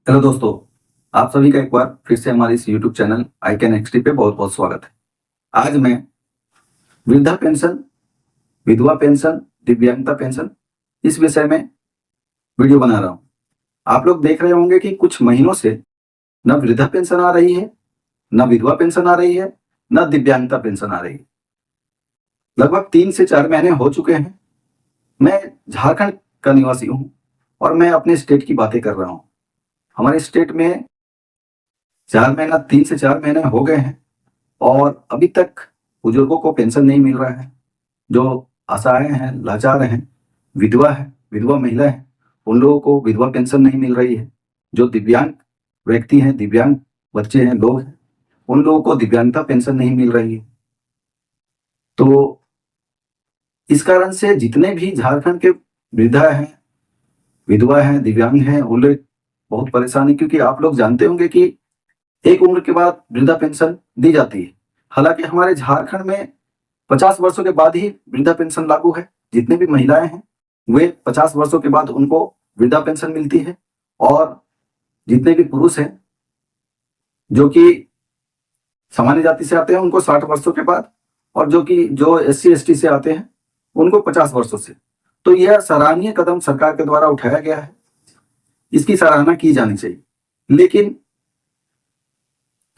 Hello दोस्तों, आप सभी का एक बार फिर से हमारे इस YouTube channel I can XT पे बहुत बहुत स्वागत है। आज मैं वृद्धा पेंशन, विधवा पेंशन, दिव्यांगता पेंशन इस विषय में वीडियो बना रहा हूँ। आप लोग देख रहे होंगे कि कुछ महीनों से न वृद्धा पेंशन आ रही है, न विधवा पेंशन आ रही है, न दिव्यांगता पेंशन आ रही है। लगभग 3 से 4 महीने हो चुके हैं। मैं झारखंड का निवासी हूँ और मैं अपने स्टेट की बातें कर रहा हूँ। हमारे स्टेट में 3 से 4 महीने हो गए हैं और अभी तक बुजुर्गों को पेंशन नहीं मिल रहा है। जो असहाय हैं, लाचार हैं, विधवा महिला है, उन लोगों को विधवा पेंशन नहीं मिल रही है। जो दिव्यांग व्यक्ति हैं, दिव्यांग बच्चे हैं, लोग हैं, उन लोगों को दिव्यांगता पेंशन नहीं मिल रही है। तो इस कारण से जितने भी झारखंड के वृद्धा हैं, विधवा हैं, दिव्यांग हैं, उन लोग बहुत परेशान है, क्योंकि आप लोग जानते होंगे कि एक उम्र के बाद वृद्धा पेंशन दी जाती है। हालांकि हमारे झारखंड में 50 वर्षों के बाद ही वृद्धा पेंशन लागू है। जितने भी महिलाएं हैं वे 50 वर्षों के बाद उनको वृद्धा पेंशन मिलती है, और जितने भी पुरुष हैं जो कि सामान्य जाति से आते हैं उनको 60 वर्षों के बाद, और जो SC ST से आते हैं उनको 50 वर्षों से। तो यह सराहनीय कदम सरकार के द्वारा उठाया गया है, इसकी सराहना की जानी चाहिए। लेकिन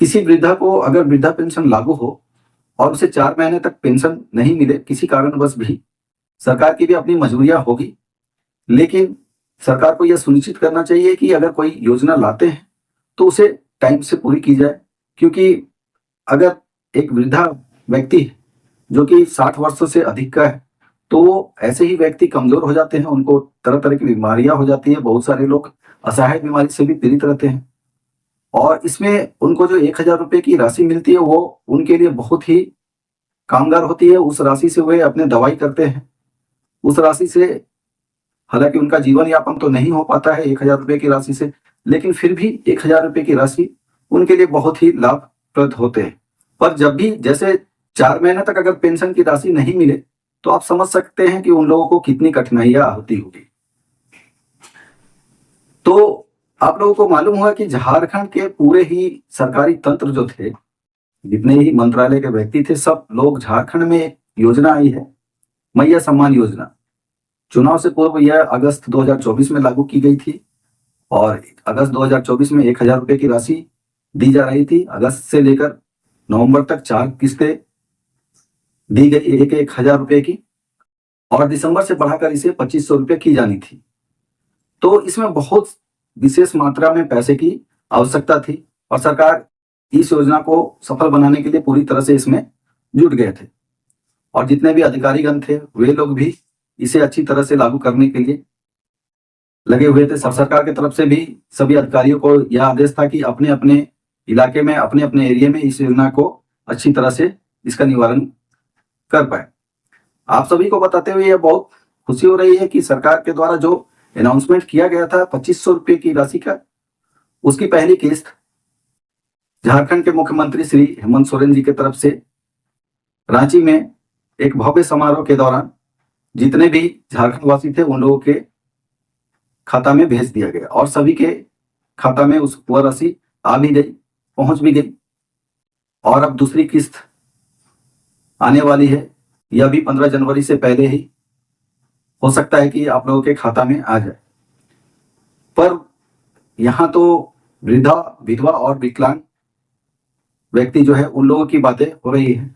किसी वृद्धा को अगर वृद्धा पेंशन लागू हो और उसे 4 महीने तक पेंशन नहीं मिले किसी कारणवश भी, सरकार की भी अपनी मजबूरियां होगी, लेकिन सरकार को यह सुनिश्चित करना चाहिए कि अगर कोई योजना लाते हैं तो उसे टाइम से पूरी की जाए। क्योंकि अगर एक वृद्धा व्यक्ति है जो कि 60 वर्षों से अधिक का है, तो वो ऐसे ही व्यक्ति कमजोर हो जाते हैं, उनको तरह तरह की बीमारियां हो जाती है। बहुत सारे लोग असहाय बीमारी से भी पीड़ित रहते हैं, और इसमें उनको जो 1,000 रुपए की राशि मिलती है वो उनके लिए बहुत ही कामगार होती है। उस राशि से वे अपने दवाई करते हैं। उस राशि से हालांकि उनका जीवन यापन तो नहीं हो पाता है 1,000 रुपए की राशि से, लेकिन फिर भी 1,000 रुपए की राशि उनके लिए बहुत ही लाभप्रद होते हैं। पर जब भी जैसे 4 महीने तक अगर पेंशन की राशि नहीं मिले, तो आप समझ सकते हैं कि उन लोगों को कितनी कठिनाइयां होती होगी। तो आप लोगों को मालूम हुआ कि झारखंड के पूरे ही सरकारी तंत्र जो थे, जितने ही मंत्रालय के व्यक्ति थे, सब लोग झारखंड में एक योजना आई है, मैया सम्मान योजना। चुनाव से पूर्व यह अगस्त 2024 में लागू की गई थी, और अगस्त 2024 में 1,000 रुपए की राशि दी जा रही थी। अगस्त से लेकर नवंबर तक 4 किस्तें दी गई, एक 1,000 रुपए की, और दिसंबर से बढ़ाकर इसे 2,500 रुपए की जानी थी। तो इसमें बहुत विशेष मात्रा में पैसे की आवश्यकता थी, और सरकार इस योजना को सफल बनाने के लिए पूरी तरह से इसमें जुट गए थे, और जितने भी अधिकारीगण थे वे लोग भी इसे अच्छी तरह से लागू करने के लिए लगे हुए थे। सब सरकार की तरफ से भी सभी अधिकारियों को यह आदेश था कि अपने अपने इलाके में, अपने अपने एरिया में इस योजना को अच्छी तरह से इसका निवारण कर पाए। आप सभी को बताते हुए यह बहुत खुशी हो रही है कि सरकार के द्वारा जो अनाउंसमेंट किया गया था 2,500 रुपए की राशि का, उसकी पहली किस्त झारखंड के मुख्यमंत्री श्री हेमंत सोरेन जी की तरफ से रांची में एक भव्य समारोह के दौरान जितने भी झारखंड वासी थे उन लोगों के खाता में भेज दिया गया, और सभी के खाता में वह राशि आ भी गई, पहुंच भी गई। और अब दूसरी किस्त आने वाली है, यह भी 15 जनवरी से पहले ही हो सकता है कि आप लोगों के खाता में आ जाए। पर यहां तो वृद्धा, विधवा और विकलांग व्यक्ति जो है उन लोगों की बातें हो रही है।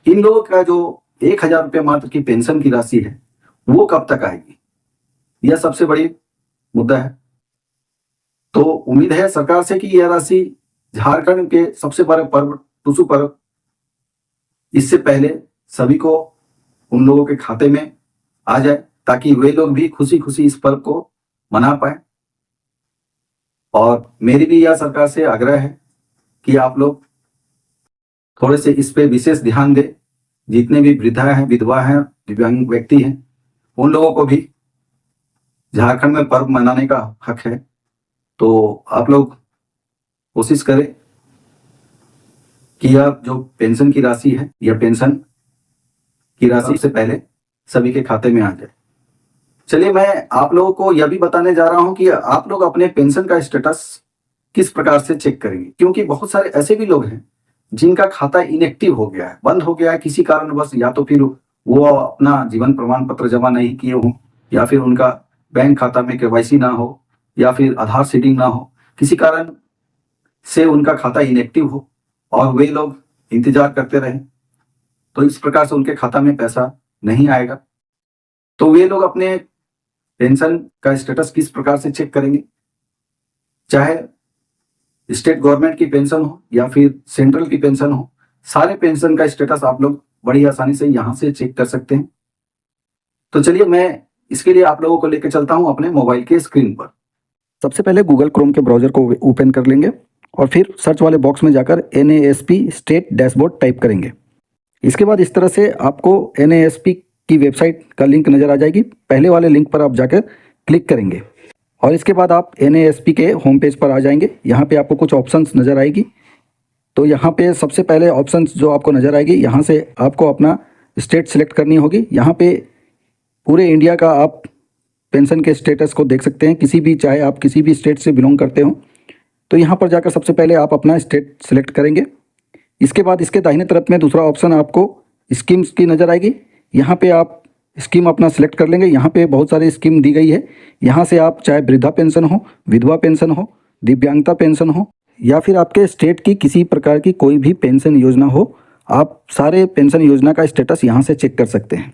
इन लोगों का जो 1,000 रुपए मात्र की पेंशन की राशि है वो कब तक आएगी, यह सबसे बड़ी मुद्दा है। तो उम्मीद है सरकार से कि यह राशि झारखंड के सबसे बड़े पर्व टुसू पर्व, इससे पहले सभी को उन लोगों के खाते में आ जाए, ताकि वे लोग भी खुशी खुशी इस पर्व को मना पाए। और मेरी भी यह सरकार से आग्रह है कि आप लोग थोड़े से इस पे विशेष ध्यान दें। जितने भी वृद्धा हैं, विधवा हैं, दिव्यांग व्यक्ति हैं, उन लोगों को भी झारखंड में पर्व मनाने का हक है। तो आप लोग कोशिश करें कि यह जो पेंशन की राशि है, यह पेंशन की राशि से पहले सभी के खाते में आ जाए। चलिए मैं आप लोगों को यह भी बताने जा रहा हूं कि आप लोग अपने पेंशन का स्टेटस किस प्रकार से चेक करेंगे, क्योंकि बहुत सारे ऐसे भी लोग हैं जिनका खाता इनएक्टिव हो गया है, बंद हो गया है किसी कारणवश, या तो फिर वो अपना जीवन प्रमाण पत्र जमा नहीं किए हों, या फिर उनका बैंक खाता में केवाईसी ना हो, या फिर आधार सीडिंग ना हो, किसी कारण से उनका खाता इनएक्टिव हो और वे लोग इंतजार करते रहें, तो इस प्रकार से उनके खाता में पैसा नहीं आएगा। तो वे लोग अपने पेंशन का स्टेटस किस प्रकार से चेक करेंगे, चाहे स्टेट गवर्नमेंट की पेंशन हो या फिर सेंट्रल की पेंशन हो, सारे पेंशन का स्टेटस आप लोग बड़ी आसानी से यहां से चेक कर सकते हैं। तो चलिए मैं इसके लिए आप लोगों को लेकर चलता हूं अपने मोबाइल के स्क्रीन पर। सबसे पहले गूगल क्रोम के ब्राउज़र को ओपन कर लेंगे और फिर सर्च वाले बॉक्स में जाकर NASP स्टेट डैशबोर्ड टाइप करेंगे। इसके बाद इस तरह से आपको NASP की वेबसाइट का लिंक नज़र आ जाएगी। पहले वाले लिंक पर आप जाकर क्लिक करेंगे और इसके बाद आप NASP के होम पेज पर आ जाएंगे। यहाँ पे आपको कुछ ऑप्शंस नज़र आएगी। तो यहाँ पे सबसे पहले ऑप्शंस जो आपको नज़र आएगी, यहाँ से आपको अपना स्टेट सिलेक्ट करनी होगी। यहाँ पे पूरे इंडिया का आप पेंशन के स्टेटस को देख सकते हैं, किसी भी, चाहे आप किसी भी स्टेट से बिलोंग करते हो। तो यहाँ पर जाकर सबसे पहले आप अपना स्टेट सिलेक्ट करेंगे। इसके बाद इसके दाहिने तरफ में दूसरा ऑप्शन आपको स्कीम्स की नज़र आएगी। यहाँ पे आप स्कीम अपना सिलेक्ट कर लेंगे। यहाँ पे बहुत सारी स्कीम दी गई है। यहाँ से आप चाहे वृद्धा पेंशन हो, विधवा पेंशन हो, दिव्यांगता पेंशन हो, या फिर आपके स्टेट की किसी प्रकार की कोई भी पेंशन योजना हो, आप सारे पेंशन योजना का स्टेटस यहाँ से चेक कर सकते हैं।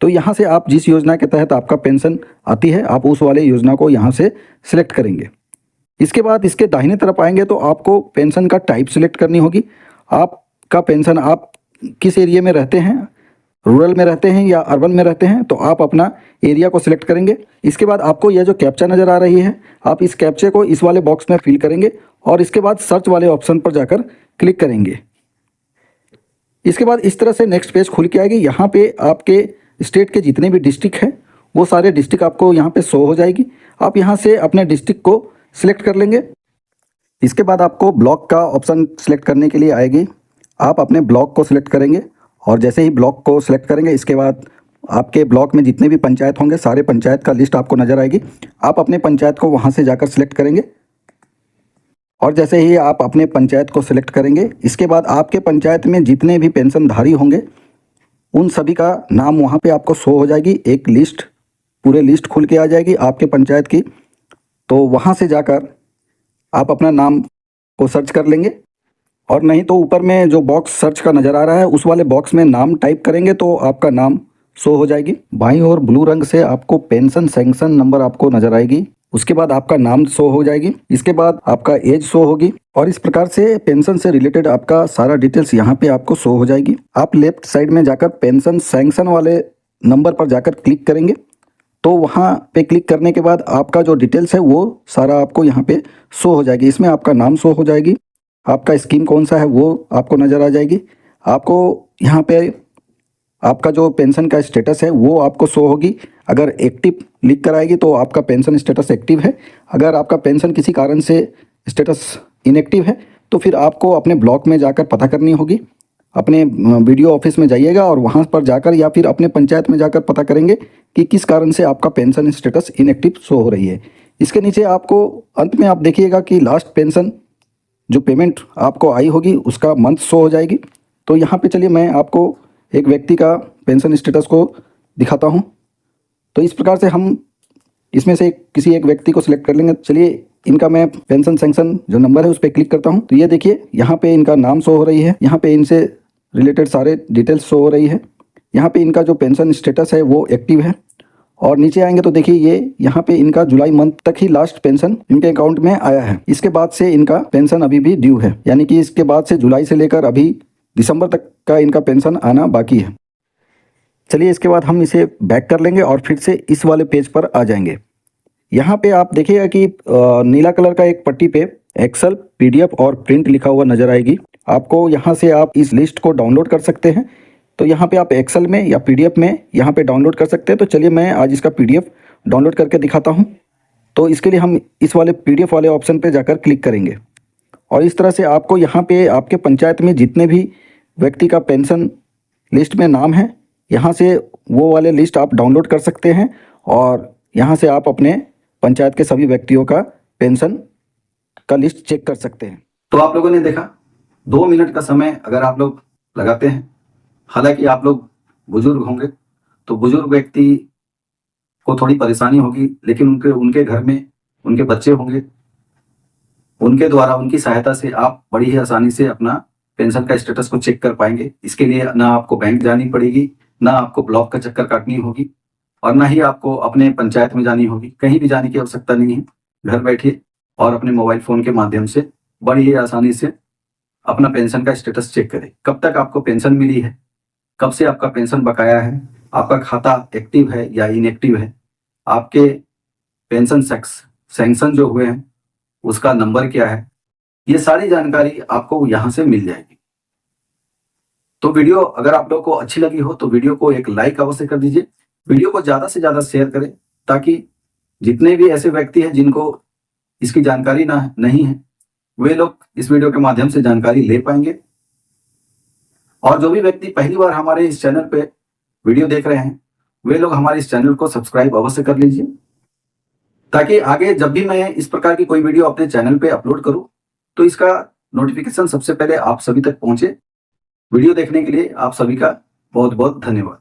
तो यहाँ से आप जिस योजना के तहत आपका पेंशन आती है, आप उस वाले योजना को यहाँ से सिलेक्ट करेंगे। इसके बाद इसके दाहिने तरफ आएंगे तो आपको पेंशन का टाइप सिलेक्ट करनी होगी। आपका पेंशन, आप किस एरिया में रहते हैं, रूरल में रहते हैं या अर्बन में रहते हैं, तो आप अपना एरिया को सिलेक्ट करेंगे। इसके बाद आपको यह जो कैप्चा नज़र आ रही है, आप इस कैप्चे को इस वाले बॉक्स में फिल करेंगे और इसके बाद सर्च वाले ऑप्शन पर जाकर क्लिक करेंगे। इसके बाद इस तरह से नेक्स्ट पेज खुल के आएगी। यहाँ पे आपके स्टेट के जितने भी डिस्ट्रिक्ट हैं वो सारे डिस्ट्रिक्ट आपको यहाँ पे शो हो जाएगी। आप यहाँ से अपने डिस्ट्रिक्ट को सिलेक्ट कर लेंगे। इसके बाद आपको ब्लॉक का ऑप्शन सिलेक्ट करने के लिए आएगी। आप अपने ब्लॉक को सिलेक्ट करेंगे और जैसे ही ब्लॉक को सिलेक्ट करेंगे, इसके बाद आपके ब्लॉक में जितने भी पंचायत होंगे, सारे पंचायत का लिस्ट आपको नज़र आएगी। आप अपने पंचायत को वहाँ से जाकर सिलेक्ट करेंगे और जैसे ही आप अपने पंचायत को सिलेक्ट करेंगे, इसके बाद आपके पंचायत में जितने भी पेंशनधारी होंगे उन सभी का नाम वहाँ पे आपको शो हो जाएगी। एक लिस्ट, पूरे लिस्ट खुल के आ जाएगी आपके पंचायत की। तो वहाँ से जाकर आप अपना नाम को सर्च कर लेंगे और नहीं तो ऊपर में जो बॉक्स सर्च का नज़र आ रहा है उस वाले बॉक्स में नाम टाइप करेंगे तो आपका नाम शो हो जाएगी। बाईं ओर ब्लू रंग से आपको पेंशन सैंक्शन नंबर आपको नज़र आएगी। उसके बाद आपका नाम शो हो जाएगी। इसके बाद आपका एज शो होगी और इस प्रकार से पेंशन से रिलेटेड आपका सारा डिटेल्स यहाँ पे आपको शो हो जाएगी। आप लेफ्ट साइड में जाकर पेंशन सैंक्शन वाले नंबर पर जाकर क्लिक करेंगे तो वहाँ पे क्लिक करने के बाद आपका जो डिटेल्स है वो सारा आपको यहाँ पे शो हो जाएगी। इसमें आपका नाम शो हो जाएगी, आपका स्कीम कौन सा है वो आपको नज़र आ जाएगी। आपको यहाँ पे आपका जो पेंशन का स्टेटस है वो आपको शो होगी। अगर एक्टिव लिख कर आएगी तो आपका पेंशन स्टेटस एक्टिव है। अगर आपका पेंशन किसी कारण से स्टेटस इनएक्टिव है तो फिर आपको अपने ब्लॉक में जाकर पता करनी होगी। अपने वीडियो ऑफिस में जाइएगा और वहाँ पर जाकर या फिर अपने पंचायत में जाकर पता करेंगे कि किस कारण से आपका पेंशन स्टेटस इनएक्टिव शो हो रही है। इसके नीचे आपको अंत में आप देखिएगा कि लास्ट पेंशन जो पेमेंट आपको आई होगी उसका मंथ शो हो जाएगी। तो यहाँ पे चलिए मैं आपको एक व्यक्ति का पेंशन स्टेटस को दिखाता हूँ। तो इस प्रकार से हम इसमें से किसी एक व्यक्ति को सिलेक्ट कर लेंगे। चलिए इनका मैं पेंशन सैंक्शन जो नंबर है उस पर क्लिक करता हूँ। तो ये देखिए यहाँ पे इनका नाम शो हो रही है, यहाँ पे इनसे रिलेटेड सारे डिटेल्स शो हो रही है, यहाँ पे इनका जो पेंशन स्टेटस है वो एक्टिव है। और नीचे आएंगे तो देखिए ये यहाँ पे इनका जुलाई मंथ तक ही लास्ट पेंशन इनके अकाउंट में आया है। इसके बाद से इनका पेंशन अभी भी ड्यू है, यानी कि इसके बाद से जुलाई से लेकर अभी दिसंबर तक का इनका पेंशन आना बाकी है। चलिए इसके बाद हम इसे बैक कर लेंगे और फिर से इस वाले पेज पर आ जाएंगे। यहाँ पे आप देखिएगा कि नीला कलर का एक पट्टी पे एक्सेल, PDF और प्रिंट लिखा हुआ नजर आएगी। आपको यहाँ से आप इस लिस्ट को डाउनलोड कर सकते हैं। तो यहाँ पे आप एक्सेल में या PDF में यहाँ पे डाउनलोड कर सकते हैं। तो चलिए मैं आज इसका PDF डाउनलोड करके दिखाता हूँ। तो इसके लिए हम इस वाले PDF वाले ऑप्शन पे जाकर क्लिक करेंगे और इस तरह से आपको यहाँ पे आपके पंचायत में जितने भी व्यक्ति का पेंशन लिस्ट में नाम है, यहाँ से वो वाले लिस्ट आप डाउनलोड कर सकते हैं और यहाँ से आप अपने पंचायत के सभी व्यक्तियों का पेंशन का लिस्ट चेक कर सकते हैं। तो आप लोगों ने देखा, 2 मिनट का समय अगर आप लोग लगाते हैं, हालांकि आप लोग बुजुर्ग होंगे तो बुजुर्ग व्यक्ति को थोड़ी परेशानी होगी, लेकिन उनके घर में उनके बच्चे होंगे, उनके द्वारा उनकी सहायता से आप बड़ी ही आसानी से अपना पेंशन का स्टेटस को चेक कर पाएंगे। इसके लिए ना आपको बैंक जानी पड़ेगी, ना आपको ब्लॉक का चक्कर काटनी होगी, और ना ही आपको अपने पंचायत में जानी होगी। कहीं भी जाने की आवश्यकता नहीं है। घर बैठिए और अपने मोबाइल फोन के माध्यम से बड़ी ही आसानी से अपना पेंशन का स्टेटस चेक करें। कब तक आपको पेंशन मिली है, कब से आपका पेंशन बकाया है, आपका खाता एक्टिव है या इनएक्टिव है, आपके पेंशन सैंक्शन जो हुए हैं उसका नंबर क्या है, ये सारी जानकारी आपको यहाँ से मिल जाएगी। तो वीडियो अगर आप लोग को अच्छी लगी हो तो वीडियो को एक लाइक अवश्य कर दीजिए। वीडियो को ज्यादा से ज्यादा शेयर करें, ताकि जितने भी ऐसे व्यक्ति हैं जिनको इसकी जानकारी नहीं है, वे लोग इस वीडियो के माध्यम से जानकारी ले पाएंगे। और जो भी व्यक्ति पहली बार हमारे इस चैनल पे वीडियो देख रहे हैं, वे लोग हमारे इस चैनल को सब्सक्राइब अवश्य कर लीजिए, ताकि आगे जब भी मैं इस प्रकार की कोई वीडियो अपने चैनल पे अपलोड करूं तो इसका नोटिफिकेशन सबसे पहले आप सभी तक पहुंचे। वीडियो देखने के लिए आप सभी का बहुत बहुत धन्यवाद।